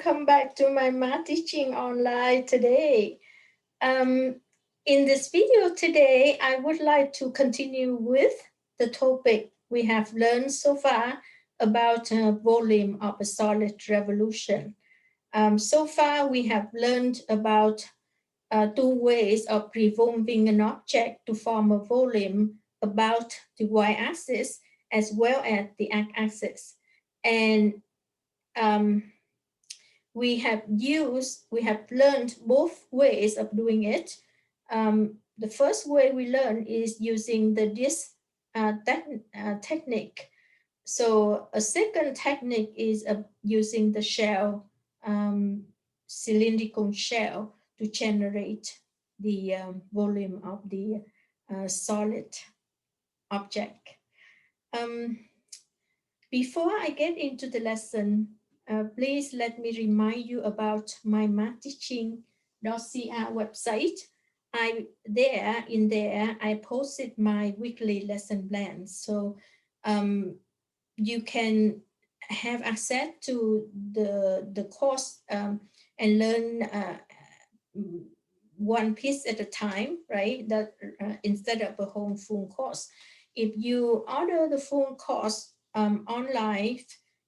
welcome back to my math teaching online today. In this video today, I would like to continue with the topic we have learned so far about volume of a solid revolution. So far, we have learned about two ways of revolving an object to form a volume about the y-axis as well as the x-axis. And um, we have learned both ways of doing it. The first way we learn is using the disc technique. So a second technique is using the shell, cylindrical shell, to generate the volume of the solid object. Before I get into the lesson, please let me remind you about my mathteaching.cr website. In there, I posted my weekly lesson plans. So you can have access to the course and learn one piece at a time, right? That instead of a whole full course. If you order the full course online,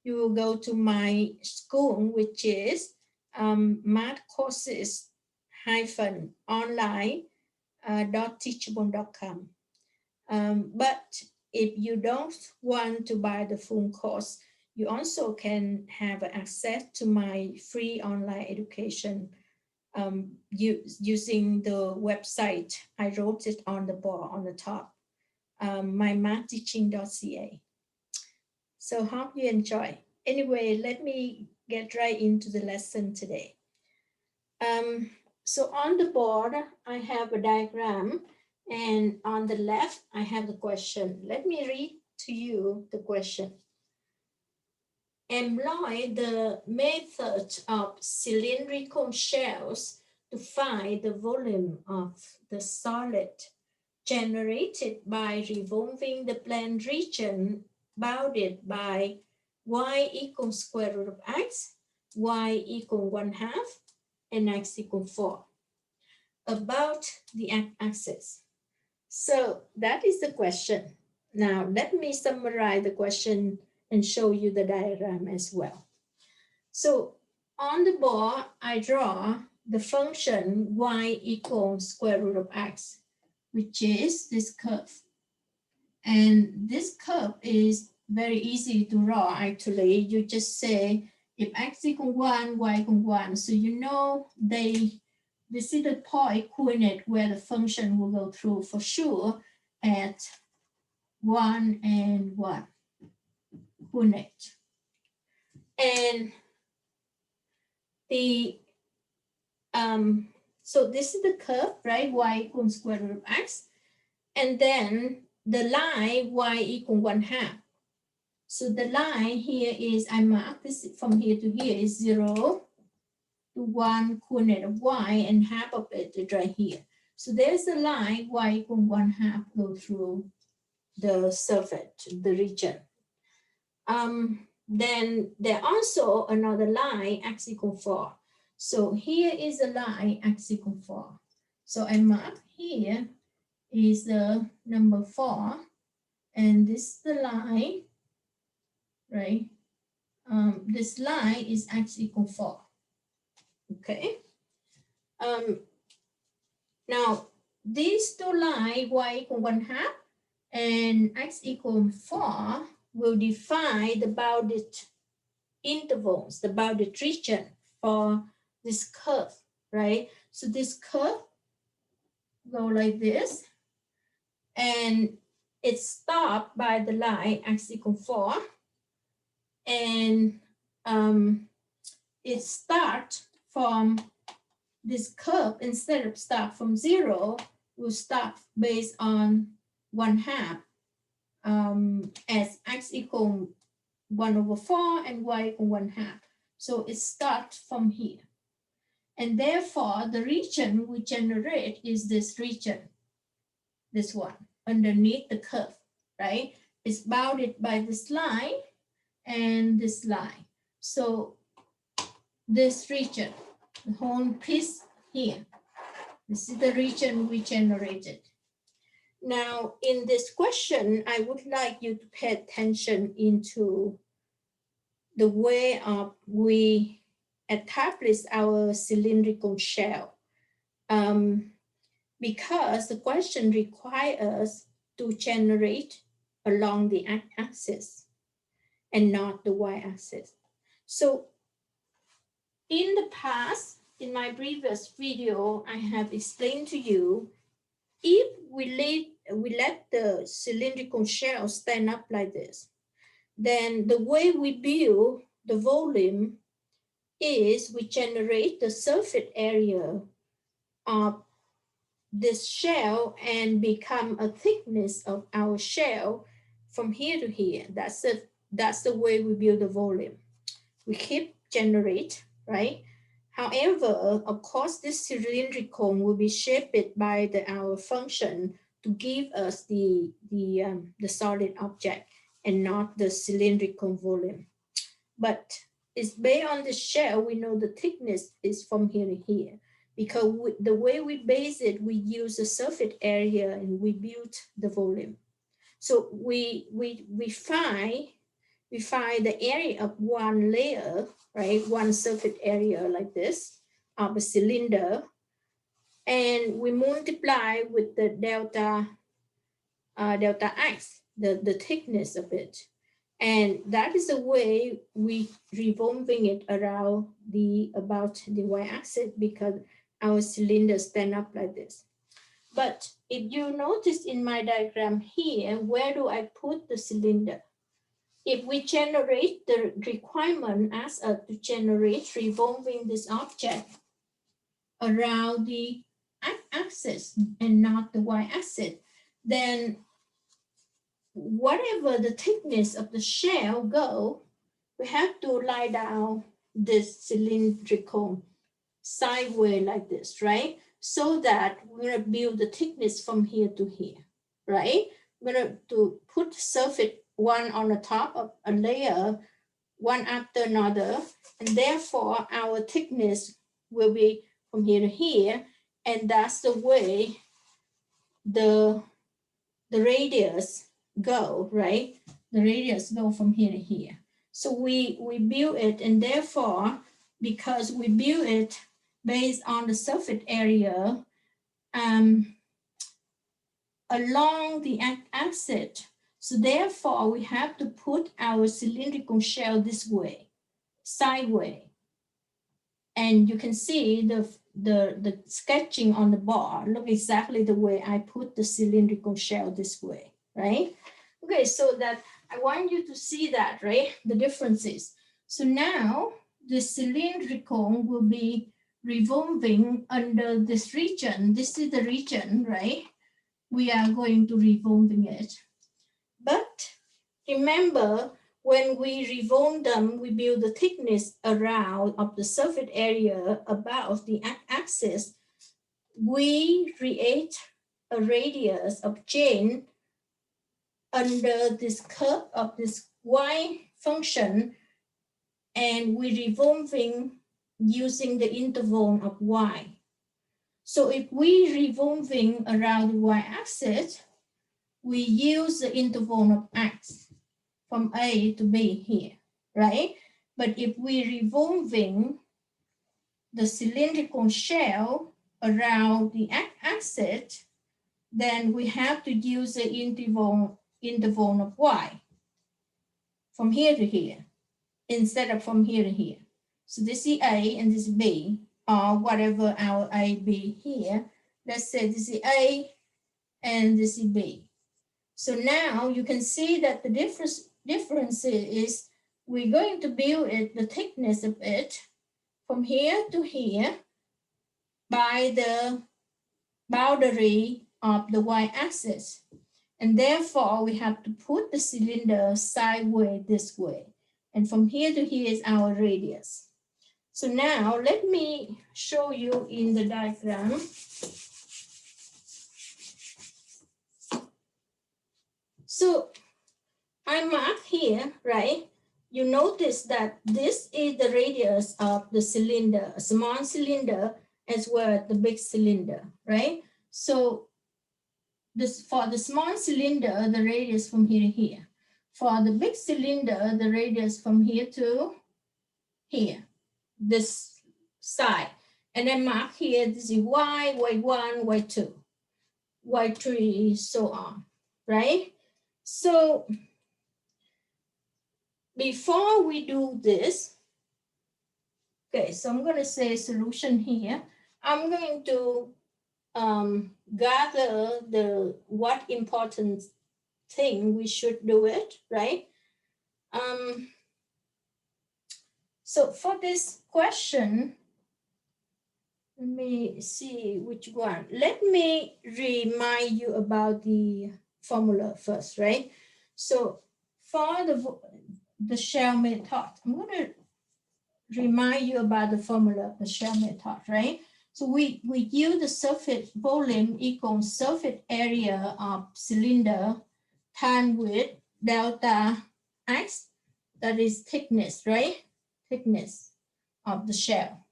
you will go to my school, which is mathcourses-online.teachable.com. But if you don't want to buy the full course, you also can have access to my free online education using the website. I wrote it on the board on the top, mymathteaching.ca. So hope you enjoy. Anyway, let me get right into the lesson today. So on the board, I have a diagram, and on the left, I have the question. Let me read to you the question. Employ the method of cylindrical shells to find the volume of the solid generated by revolving the plane region bounded by y equals square root of x, y equal 1/2, and x equal 4 about the x-axis. So that is the question. Now let me summarize the question and show you the diagram as well. So on the board, I draw the function y equals square root of x, which is this curve. And this curve is very easy to draw, actually. You just say if x equal 1, y equal 1. So you know this is the point coordinate where the function will go through for sure at 1 and 1 coordinate. And the so this is the curve, right? Y equals square root of x. And then the line y equal 1/2. So the line here is, I mark this from here to here is 0 to 1 coordinate of y, and half of it is right here. So there's a line y equal 1/2 go through the surface, the region. Then there also another line x equal 4. So here is a line x equal 4. So I mark here is the number 4, and this is the line, right? This line is x equal 4. Okay. Now these two lines, y equal 1/2 and x equal 4, will define the bounded intervals, the bounded region for this curve, right? So this curve go like this, and it's stopped by the line x equal 4, and it starts from this curve. Instead of start from 0, we'll start based on 1/2 as x equal 1/4 and y equal 1/2. So it starts from here. And therefore, the region we generate is this region, this one, underneath the curve, right? It's bounded by this line and this line. So this region, the whole piece here. This is the region we generated. Now, in this question, I would like you to pay attention into the way we establish our cylindrical shell. Because the question requires us to generate along the x-axis and not the y-axis. So in the past, in my previous video, I have explained to you, if we let the cylindrical shell stand up like this, then the way we build the volume is we generate the surface area of this shell and become a thickness of our shell from here to here. That's the way we build the volume. We keep generate, right? However, of course, this cylindrical will be shaped by our function to give us the solid object and not the cylindrical volume. But it's based on the shell, we know the thickness is from here to here. Because the way we base it, we use the surface area and we build the volume. So we find the area of one layer, right? One surface area like this of a cylinder, and we multiply with the delta x, the thickness of it. And that is the way we revolving it around about the y-axis, because our cylinder stand up like this. But if you notice in my diagram here, where do I put the cylinder? If we generate, the requirement asks us to generate revolving this object around the x-axis and not the y-axis, then whatever the thickness of the shell go, we have to lie down this cylindrical sideways like this, right? So that we're gonna build the thickness from here to here, right? We're gonna to put surface one on the top of a layer, one after another, and therefore our thickness will be from here to here, and that's the way the radius go, right? The radius go from here to here. So we build it, and therefore, because we build it based on the surface area along the axis, so therefore we have to put our cylindrical shell this way, sideways. And you can see the sketching on the bar look exactly the way I put the cylindrical shell this way, right? Okay, so that I want you to see that, right? The differences. So now the cylindrical will be revolving under this region. This is the region, right? We are going to revolving it. But remember, when we revolve them, we build the thickness around of the surface area above the axis. We create a radius of change under this curve of this y function, and we revolving using the interval of y. So if we revolving around the y-axis, we use the interval of x from A to B here, right? But if we revolving the cylindrical shell around the x-axis, then we have to use the interval of y from here to here instead of from here to here. So this is A and this is B, or whatever our A, B here. Let's say this is A and this is B. So now you can see that the difference is we're going to build it, the thickness of it, from here to here by the boundary of the y-axis. And therefore, we have to put the cylinder sideways this way. And from here to here is our radius. So now let me show you in the diagram. So I mark here, right? you notice that this is the radius of the cylinder, a small cylinder as well as the big cylinder, right? So this, for the small cylinder, the radius from here to here. For the big cylinder, the radius from here to here, this side. And then mark here, this is Y, Y1, Y2, Y3, so on, right? So before we do this, okay, so I'm going to say solution here. I'm going to gather the what important thing we should do it, right? So for this question, let me see which one. Let me remind you about the formula first, right? So for the shell method, I'm going to remind you about the formula of the shell method, right? So we use the surface volume equals surface area of cylinder times with delta x, that is thickness, right? Thickness of the shell.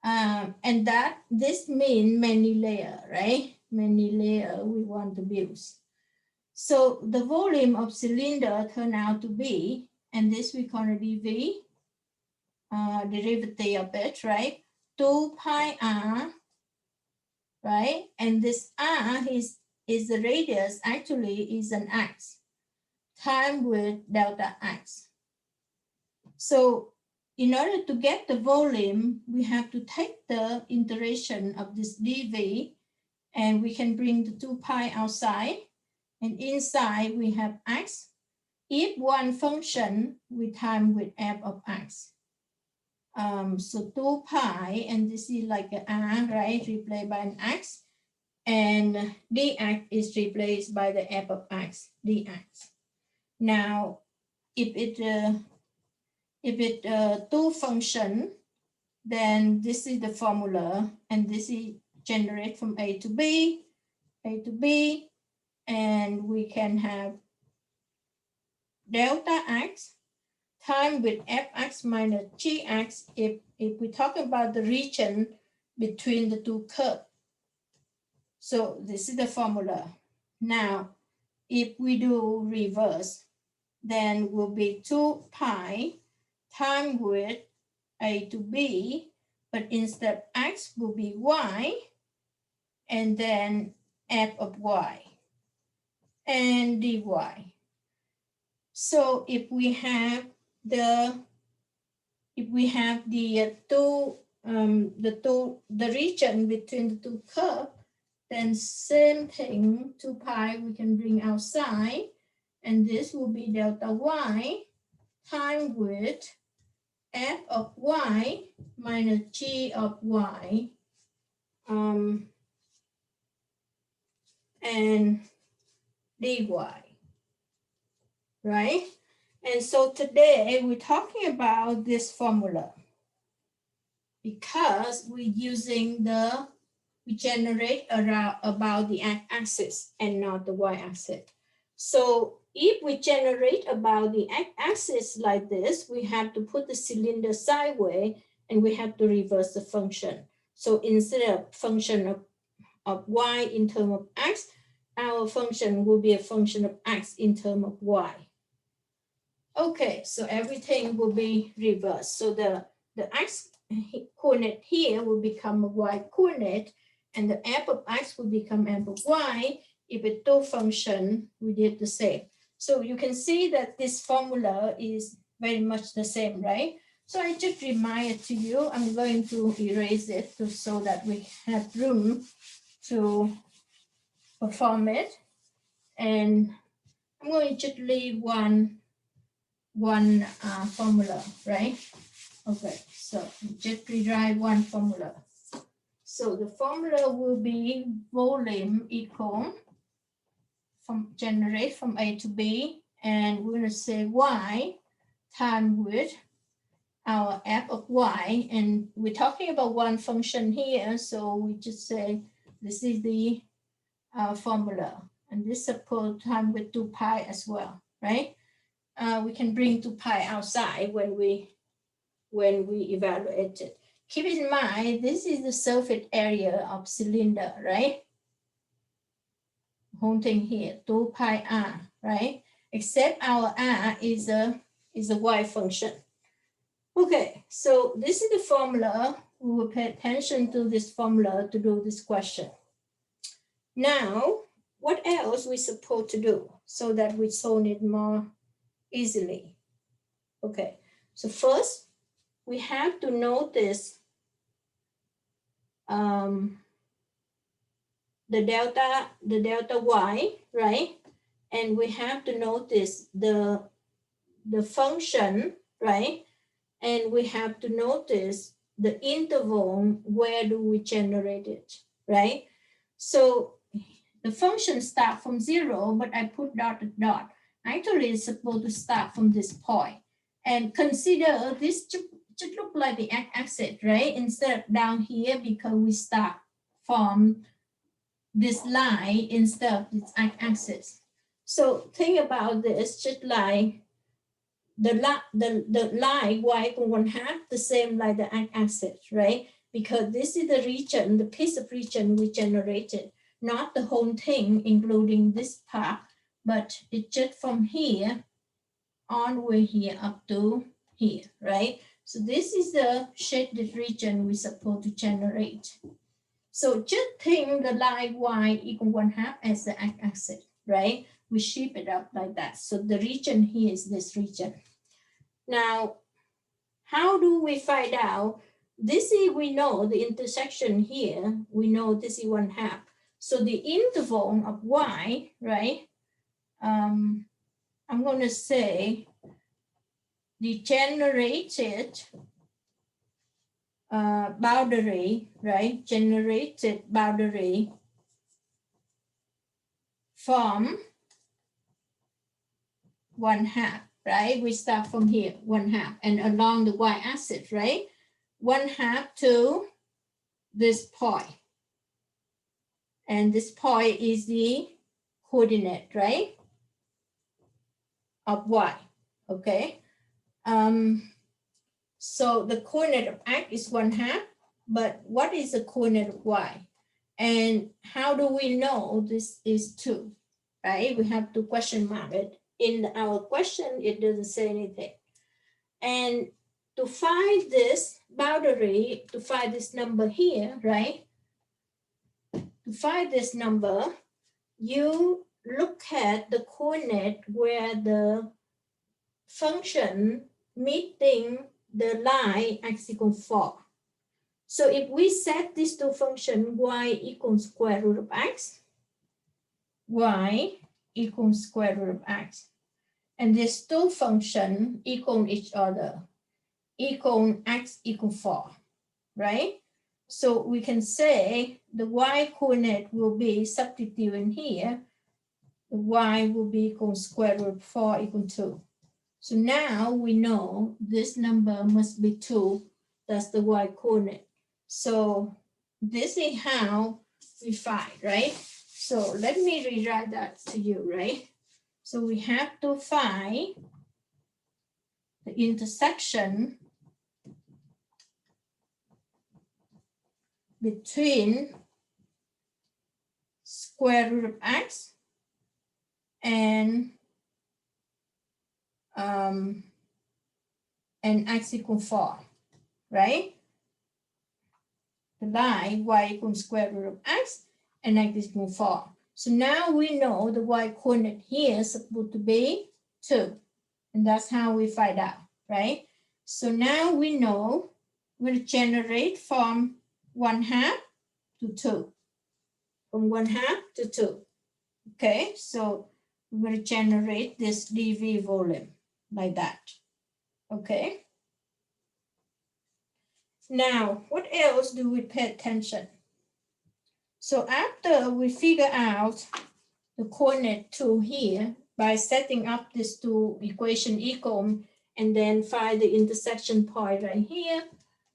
And that this means many layer, right? Many layer we want to build. So the volume of cylinder turned out to be, and this we call it dV, derivative of it, right? 2 pi r, right? And this r is the radius, actually is an x, time with delta x. So in order to get the volume, we have to take the integration of this dV, and we can bring the 2 pi outside, and inside we have x. If one function, we time with f of x. So 2 pi, and this is like an r, right, replaced by an x, and dx is replaced by the f of x, dx. Now, if it two function, then this is the formula, and this is generate from A to B, and we can have delta x time with fx minus gx if we talk about the region between the two curves. So this is the formula. Now, if we do reverse, then will be 2 pi time with A to B, but instead x will be y, and then f of y, and dy. So if we have the region between the two curves, then same thing, 2 pi we can bring outside, and this will be delta y times with f of y minus g of y, and dy, right? And so today we're talking about this formula because we're using we generate around about the x-axis and not the y-axis. So if we generate about the x-axis like this, we have to put the cylinder sideways and we have to reverse the function. So instead of function of y in terms of x, our function will be a function of x in terms of y. Okay, so everything will be reversed. So the x coordinate here will become a y coordinate, and the f of x will become f of y. If a two function, we did the same. So you can see that this formula is very much the same, right? So I just remind it to you. I'm going to erase it so that we have room to perform it. And I'm going to just leave one formula, right? Okay, so just rewrite one formula. So the formula will be volume equal generate from A to B, and we're going to say y times with our f of y, and we're talking about one function here, so we just say this is the formula, and this suppose time with 2 pi as well, right? we can bring 2 pi outside when we evaluate it. Keep in mind, this is the surface area of cylinder, right? Whole thing here, 2 pi r, right? Except our r is a y function. Okay, so this is the formula. We will pay attention to this formula to do this question. Now, what else we supposed to do so that we solve it more easily? Okay, so first we have to notice the delta y, right? And we have to notice the function, right? And we have to notice the interval, where do we generate it, right? So the function starts from 0, but I put dot. Actually, it's supposed to start from this point. And consider this should look like the x-axis, right? Instead of down here, because we start from this line instead of this x-axis. So think about this, just like the line y equal 1/2, the same like the x-axis, right? Because this is the region, the piece of region we generated, not the whole thing, including this part, but it's just from here on way here up to here, right? So this is the shaded region we're supposed to generate. So just think the line y equal 1/2 as the x-axis, right? We shape it up like that. So the region here is this region. Now, how do we find out? This is, we know the intersection here, we know this is 1/2. So the interval of y, right? I'm going to say the generated boundary, right? Generated boundary from 1/2, right? We start from here, 1/2, and along the y-axis, right? 1/2 to this point. And this point is the coordinate, right? Of y, okay? So the coordinate of x is 1/2, but what is the coordinate of y? And how do we know this is 2, right? We have to question mark it. In our question, it doesn't say anything. And to find this boundary, to find this number here, right? To find this number, you look at the coordinate where the function meeting the line x equals 4. So if we set these two functions, y equals square root of x, y equals square root of x, and these two functions equal each other, equal x equal 4, right? So we can say the y coordinate will be substituting here, the y will be equal square root of 4 equal 2. So now we know this number must be 2, that's the y coordinate. So this is how we find, right? So let me rewrite that to you, right? So we have to find the intersection between square root of x and x equal 4, right? The line y equals square root of x and x equal 4. So now we know the y coordinate here is supposed to be 2. And that's how we find out, right? So now we know we'll generate from 1/2 to 2. From 1/2 to 2. Okay, so we'll generate this dV volume like that. Okay. Now, what else do we pay attention? So after we figure out the coordinate 2 here by setting up these two equation equal and then find the intersection point right here,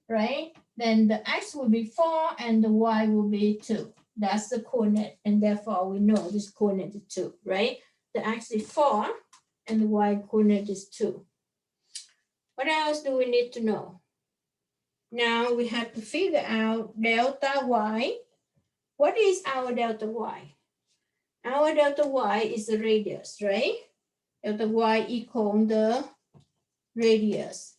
right? Then the x will be 4 and the y will be 2. That's the coordinate, and therefore we know this coordinate is 2, right? The x is 4 and the y coordinate is 2. What else do we need to know? Now we have to figure out delta y. What is our delta y? Our delta y is the radius, right? Delta y equals the radius.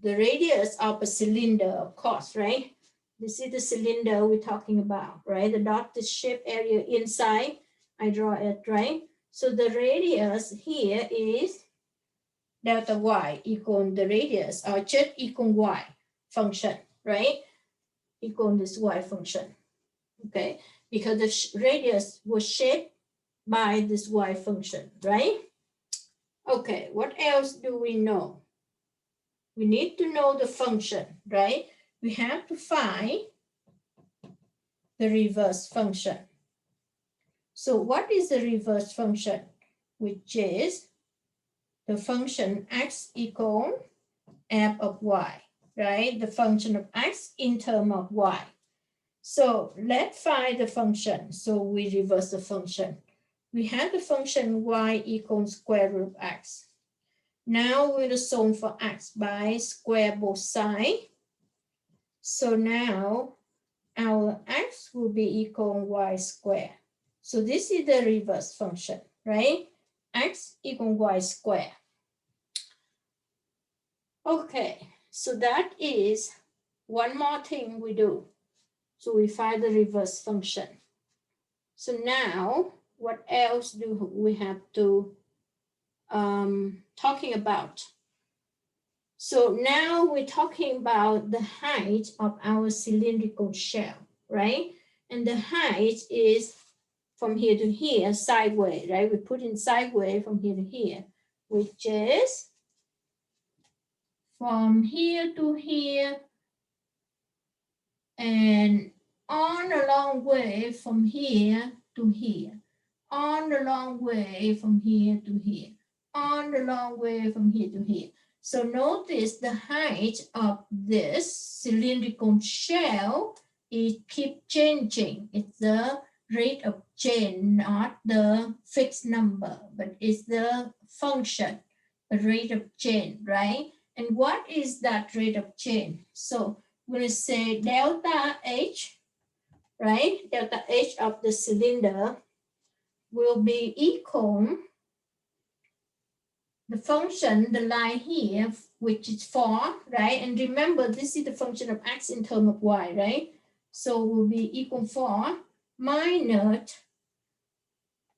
The radius of a cylinder, of course, right? This is the cylinder we're talking about, right? The dotted shape area inside, I draw it, right? So the radius here is delta y equal the radius, or just equal y function, right? Equal this y function, okay? Because the radius was shaped by this y function, right? Okay, what else do we know? We need to know the function, right? We have to find the reverse function. So what is the reverse function? Which is the function x equal f of y, right? The function of x in terms of y. So let's find the function. So we reverse the function. We have the function y equals square root of x. Now we're going to solve for x by square both sides. So now our x will be equal y squared. So this is the reverse function, right? X equal y squared. Okay, so that is one more thing we do. So we find the reverse function. So now, what else do we have to talking about? So now we're talking about the height of our cylindrical shell, right? And the height is from here to here, sideways, right? We put in sideways from here to here, which is from here to here and on a long way from here to here, on the long way from here to here, on the long way from here to here. So notice the height of this cylindrical shell, it keeps changing. It's the rate of change, not the fixed number, but it's the function, the rate of change, right? And what is that rate of change? So we're going to say delta H, right? Delta H of the cylinder will be equal the function, the line here, which is 4, right? And remember, this is the function of x in terms of y, right? So will be equal 4 minus,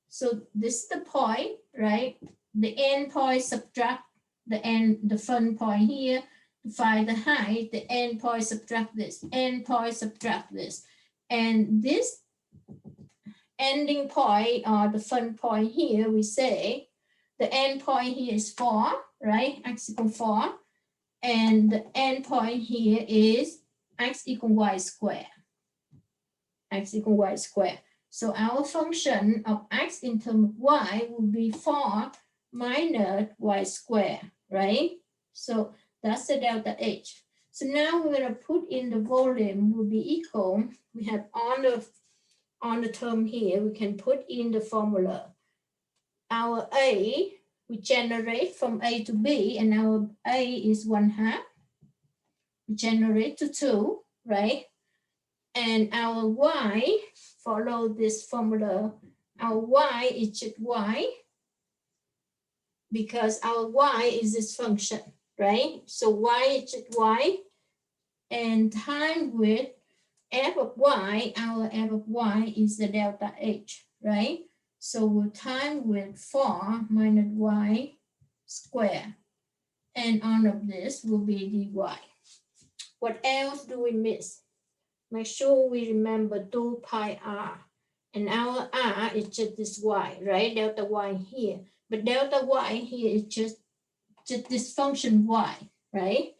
so this is the point, right? The end point subtract the front point here to find the height, the end point subtract this, end point subtract this. And this ending point or the front point here, we say the end point here is 4, right? X equal 4. And the end point here is x equal y squared. X equal y squared. So our function of x in terms of y will be 4 minus y squared, right? So that's the delta H. So now we're going to put in the volume will be equal. We have on the term here, we can put in the formula. Our A, we generate from A to B, and our A is 1/2. We generate to 2, right? And our Y, follow this formula. Our Y is just Y, because our Y is this function, right? So Y is just Y, and time with f of y, our f of y is the delta H, right? So we'll time with 4 minus y squared. And all of this will be dy. What else do we miss? Make sure we remember 2 pi r. And our r is just this y, right? Delta y here. But delta y here is just this function y, right?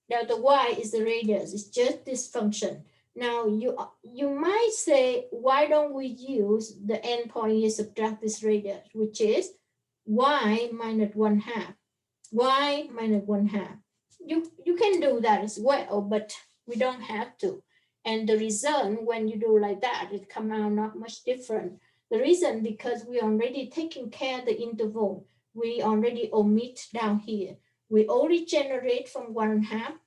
Delta y is the radius, it's just this function. Now you might say, why don't we use the endpoint here, subtract this radius, which is y minus 1/2. Y minus 1/2. You can do that as well, but we don't have to. And the result, when you do like that, it come out not much different. The reason, because we already taking care of the interval. We already omit down here. We only generate from 1/2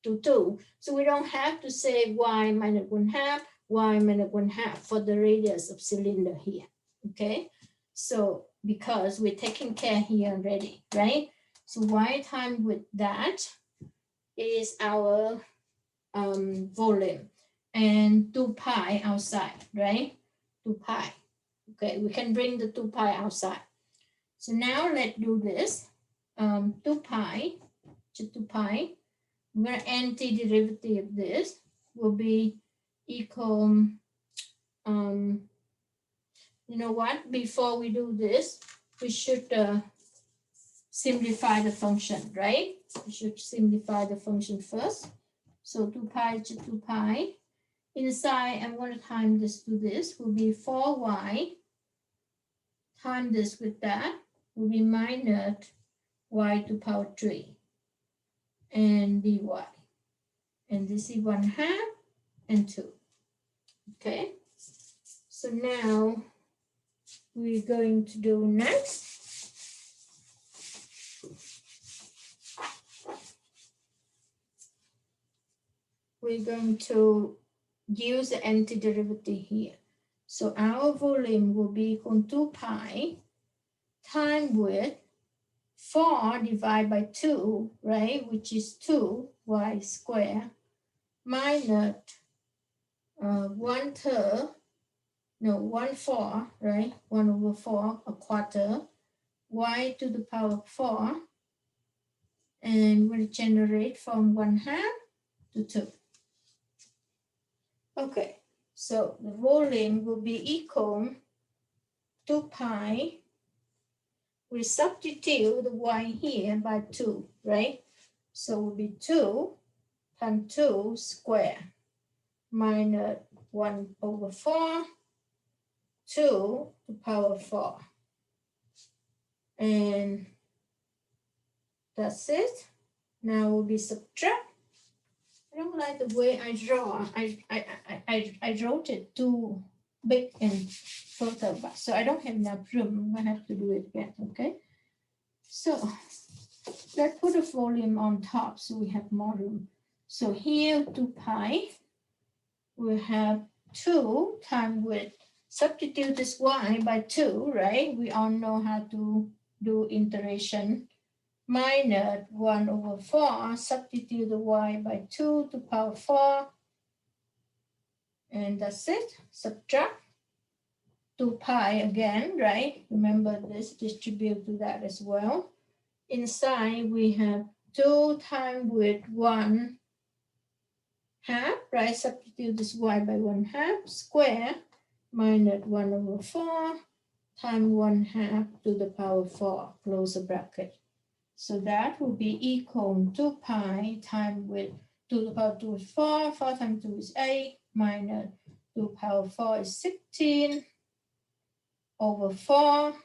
to 2. So we don't have to say y minus 1/2, y minus 1/2 for the radius of cylinder here. Okay, so because we're taking care here already, right? So y times with that is our volume, and 2 pi outside, right? 2 pi. Okay, we can bring the 2 pi outside. So now let's do this. 2 pi to 2 pi. Where antiderivative of this will be equal, you know what, before we do this, we should simplify the function, right? We should simplify the function first. So 2 pi to 2 pi. Inside, I'm going to time this to this, will be 4y. Time this with that will be minus y to power 3 and dy. And this is 1/2 and 2. Okay, so now we're going to do next. We're going to use the antiderivative here. So our volume will be equal to 2 pi times with 4 divided by 2, right, which is 2y squared, minus 1/3, no, 1/4, right, 1/4, a quarter, y to the power 4, and we'll generate from 1/2 to 2. Okay, so the volume will be equal 2 pi. We substitute the y here by 2, right? So it will be 2 times 2 squared minus 1/4, 2 to the power 4. And that's it. Now we'll be subtract. I don't like the way I draw. I wrote it too big and further back, so I don't have enough room. I'm gonna have to do it again. Okay. So let's put the volume on top so we have more room. So here 2 pi. We have 2 times with, substitute this y by 2, right? We all know how to do integration. Minus 1/4, substitute the y by 2 to power 4. And that's it. Subtract 2 pi again, right? Remember this, distribute to that as well. Inside we have 2 times with 1/2, right? Substitute this y by 1/2 square minus 1/4 times 1/2 to the power 4, close the bracket. So that will be equal to 2 pi times with 2 to the power 2 is 4, 4 times 2 is 8, minus 2 to the power 4 is 16 over 4,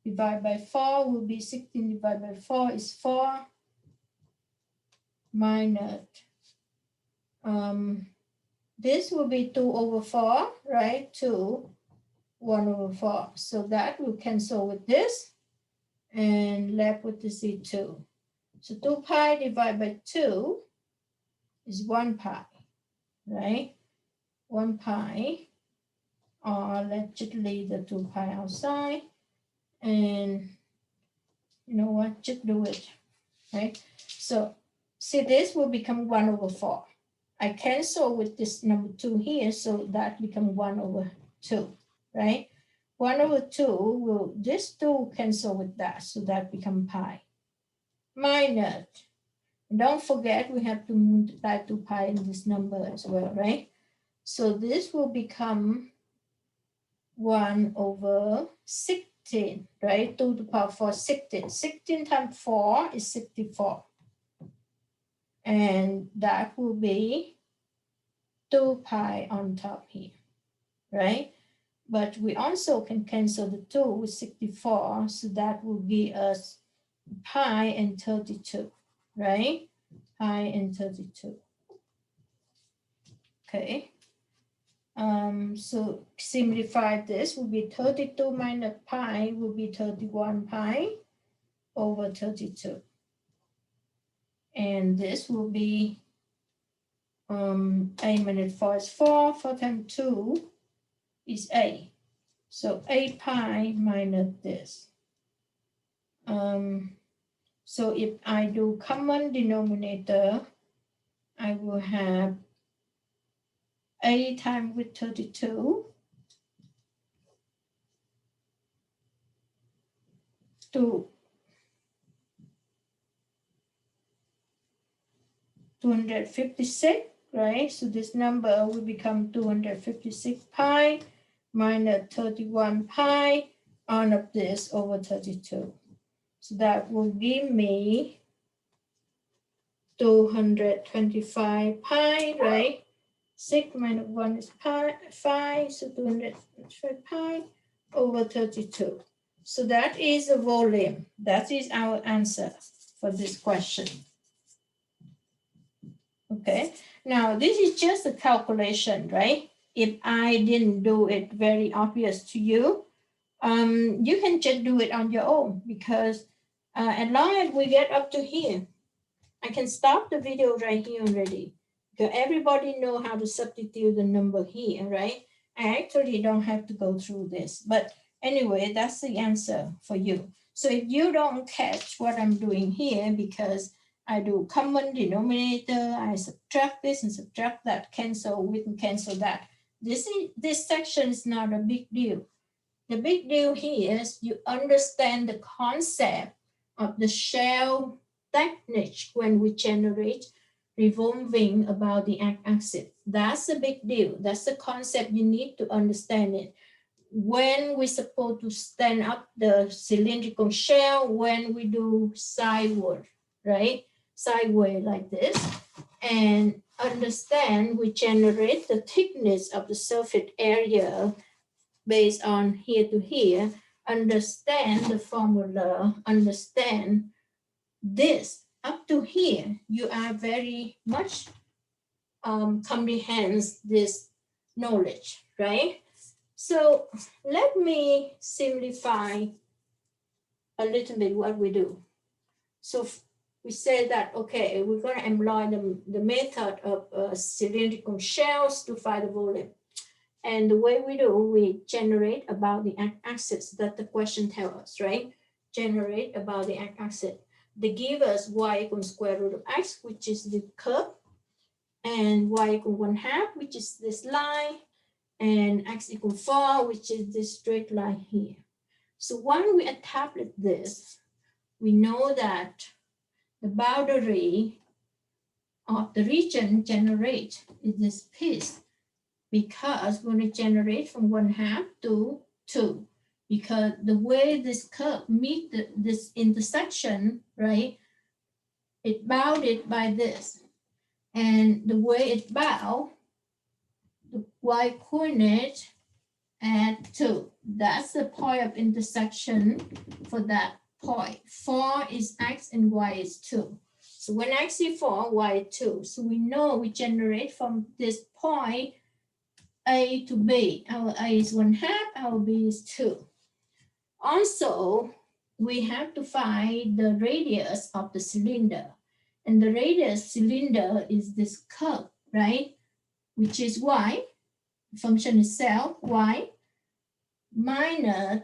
divided by 4 will be 16 divided by 4 is 4, minus, this will be 2/4, right? 2, 1/4. So that will cancel with this. And left with the C2. So 2 pi divided by 2 is 1 pi, right? 1 pi, or let's just leave the 2 pi outside. And you know what, just do it, right? So see, this will become 1/4. I cancel with this number 2 here, so that becomes 1/2, right? 1/2 will, this 2 cancel with that, so that become pi. Minus, don't forget we have to multiply 2 pi in this number as well, right? So this will become 1/16, right? 2 to the power 4, 16. 16 times 4 is 64. And that will be 2 pi on top here, right? But we also can cancel the 2 with 64, so that will give us pi and 32, right? Pi and 32. Okay. So simplify this will be 32 minus pi will be 31 pi over 32. And this will be a minus 4 is 4, 4 times 2 is 8. So 8 pi minus this. So if I do common denominator, I will have 8 times with 32 to 256, right? So this number will become 256 pi minus 31 pi on of this over 32. So that will give me 225 pi, right? 6 minus 1 is pi, 5, so 225 pi over 32. So that is the volume. That is our answer for this question. Okay, now this is just a calculation, right? If I didn't do it very obvious to you, you can just do it on your own, because as long as we get up to here, I can stop the video right here already, because everybody know how to substitute the number here, right? I actually don't have to go through this, but anyway, that's the answer for you. So if you don't catch what I'm doing here, because I do common denominator, I subtract this and subtract that, cancel with and cancel that. This section is not a big deal. The big deal here is you understand the concept of the shell technique when we generate revolving about the x-axis. That's a big deal. That's the concept. You need to understand it. When we're supposed to stand up the cylindrical shell, when we do sideward, right? Sideways like this, and understand we generate the thickness of the surface area based on here to here, understand the formula, understand this. Up to here, you are very much comprehends this knowledge, right? So let me simplify a little bit what we do. So we say that, okay, we're going to employ the method of cylindrical shells to find the volume. And the way we do, we generate about the x-axis that the question tells us, right? Generate about the x-axis. They give us y equals square root of x, which is the curve, and y equals 1/2, which is this line, and x equals 4, which is this straight line here. So when we establish this, we know that the boundary of the region generate is this piece, because we're going to generate from 1/2 to 2, because the way this curve meet this intersection, right, it bounded by this, and the way it bound, the y coordinate at 2, that's the point of intersection for that point. 4 is x and y is 2. So when x is 4, y is 2. So we know we generate from this point A to B. Our A is 1/2, our B is 2. Also, we have to find the radius of the cylinder. And the radius cylinder is this curve, right? Which is y, function itself, y, minus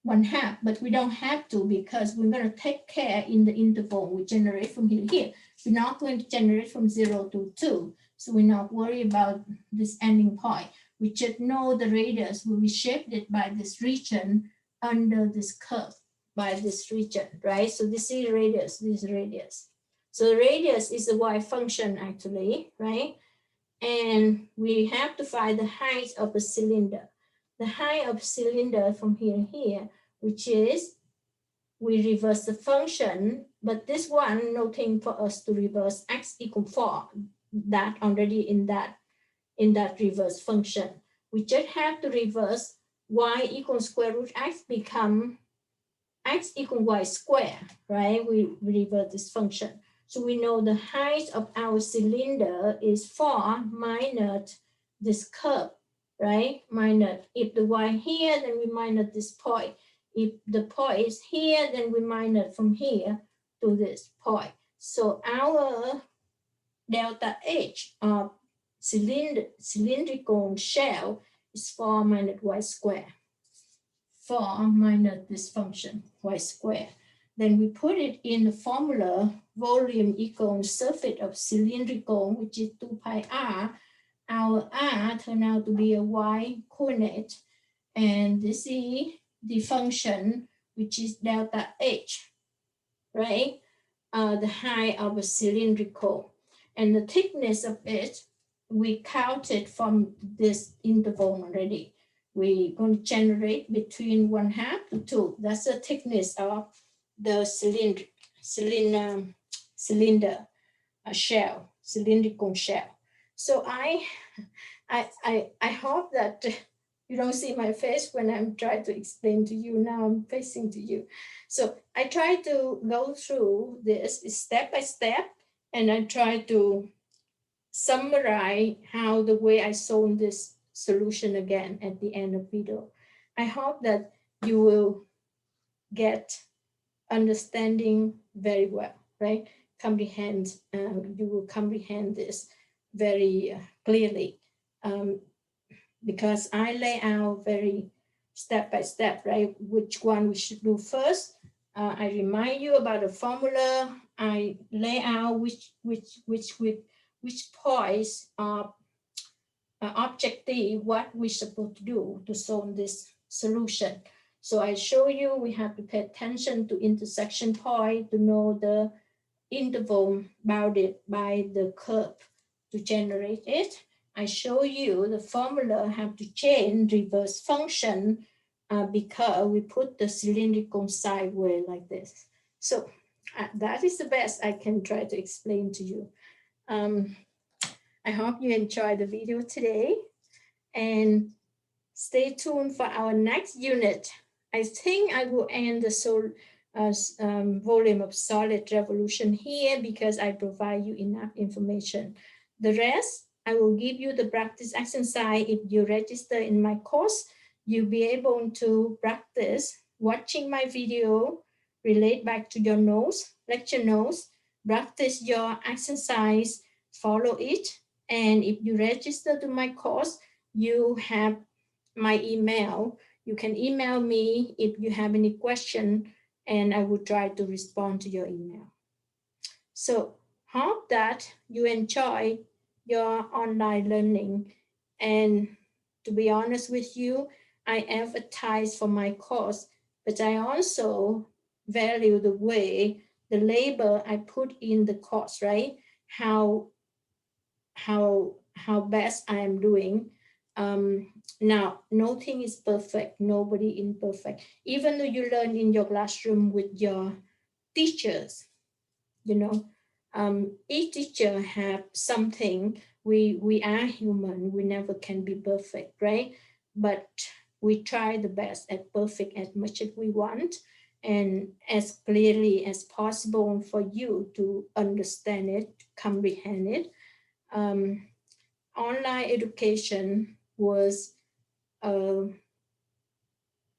1/2. But we don't have to, because we're going to take care in the interval we generate from here to here. We're not going to generate from 0 to 2. So we're not worried about this ending point. We just know the radius will be shaped by this region under this curve, by this region, right? So this is radius, this is radius. So the radius is the y function actually, right? And we have to find the height of the cylinder. The height of cylinder from here to here, which is, we reverse the function, but this one, no thing for us to reverse, x equal 4. That already in that reverse function. We just have to reverse y equals square root x become x equal y square, right? We reverse this function. So we know the height of our cylinder is 4 minus this curve, right? Minus, if the y here, then we minus this point. If the point is here, then we minus from here to this point. So our delta H of cylindrical shell is 4 minus y squared. 4 minus this function, y squared. Then we put it in the formula, volume equals surface of cylindrical, which is 2 pi r. Our r turned out to be a y coordinate. And this is the function, which is delta H, right? The height of a cylindrical. And the thickness of it, we counted from this interval already. We're going to generate between 1/2 to 2. That's the thickness of the cylinder shell, cylindrical shell. So I hope that you don't see my face when I'm trying to explain to you. Now I'm facing to you. So I try to go through this step by step, and I try to summarize how the way I solve this solution again at the end of video. I hope that you will get understanding very well, right? Comprehend, you will comprehend this very clearly. Because I lay out very step by step, right? Which one we should do first. I remind you about the formula. I lay out which points of objective, what we're supposed to do to solve this solution. So I show you we have to pay attention to intersection point to know the interval bounded by the curve to generate it. I show you the formula have to change reverse function because we put the cylindrical sideways like this. So that is the best I can try to explain to you. I hope you enjoyed the video today, and stay tuned for our next unit. I think I will end the volume of solid revolution here because I provide you enough information. The rest, I will give you the practice exercise. If you register in my course, you'll be able to practice watching my video, relate back to your notes, lecture notes, practice your exercise, follow it. And if you register to my course, you have my email. You can email me if you have any question, and I will try to respond to your email. So hope that you enjoy your online learning. And to be honest with you, I advertise for my course, but I also value the way, the labor I put in the course, right? How best I am doing. Now, nothing is perfect, nobody imperfect. Even though you learn in your classroom with your teachers, you know, each teacher have something. We are human, we never can be perfect, right? But we try the best at perfect as much as we want and as clearly as possible for you to understand it, comprehend it. Online education was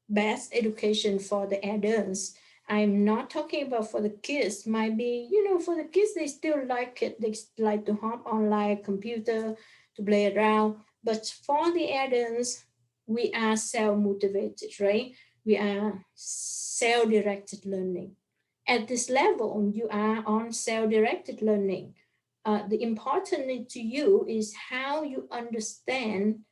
best education for the adults. I'm not talking about for the kids. Might be, for the kids, they still like it. They like to hop online computer to play around. But for the adults, we are self-motivated, right? We are self-directed learning. At this level, you are on self-directed learning. The important to you is how you understand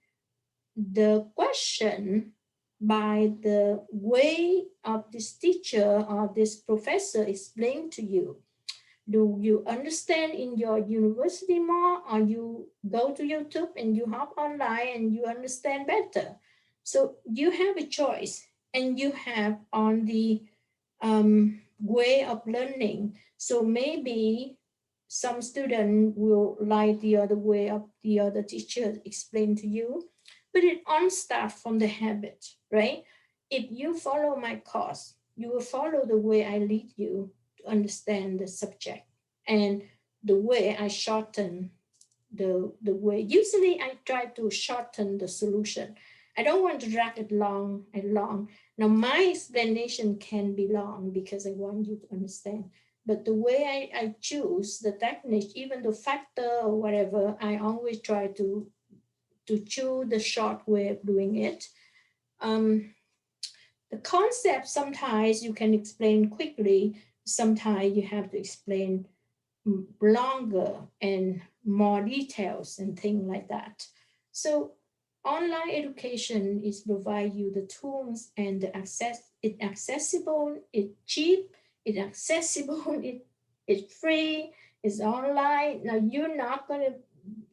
the question by the way of this teacher or this professor explain to you. Do you understand in your university more, or you go to YouTube and you hop online and you understand better? So you have a choice, and you have on the way of learning. So maybe some student will like the other way of the other teacher explain to you, but it all starts from the habit, right? If you follow my course, you will follow the way I lead you to understand the subject and the way I shorten the way. Usually I try to shorten the solution. I don't want to drag it long and long. Now my explanation can be long because I want you to understand. But the way I choose the technique, even the factor or whatever, I always try to choose the short way of doing it. The concept sometimes you can explain quickly, sometimes you have to explain longer and more details and things like that. So online education is provide you the tools and the access. It's accessible, it's cheap, it's accessible, it's free, it's online. Now you're not gonna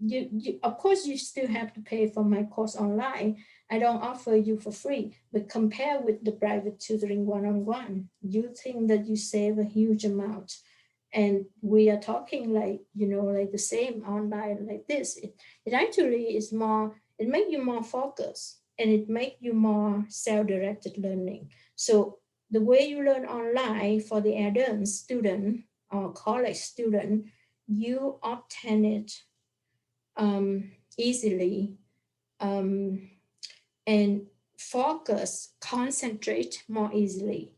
you of course you still have to pay for my course online. I don't offer you for free, but compare with the private tutoring one-on-one, you think that you save a huge amount. And we are talking like, like the same online like this. It actually is more, it make you more focused and it make you more self-directed learning. So the way you learn online for the adult student or college student, you obtain it easily, um, and focus, concentrate more easily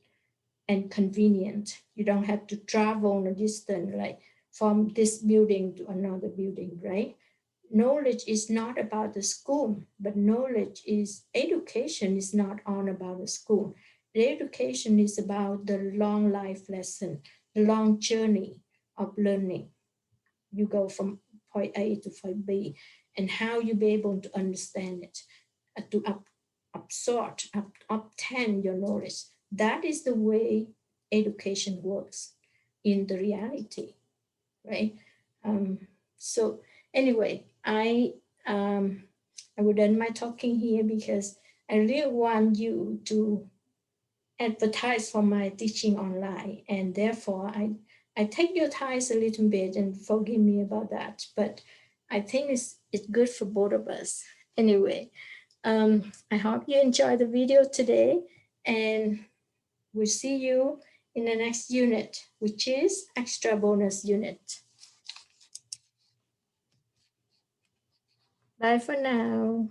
and convenient. You don't have to travel on a distance like from this building to another building, right? Knowledge is not about the school, but knowledge is education is not all about the school. The education is about the long life lesson, the long journey of learning. You go from point A to point B, and how you be able to understand it, to absorb, obtain your knowledge. That is the way education works in the reality, right? So anyway, I will end my talking here because I really want you to advertise for my teaching online, and therefore I take your time a little bit and forgive me about that, but I think it's good for both of us. Anyway, I hope you enjoyed the video today, and we'll see you in the next unit, which is extra bonus unit. Bye for now.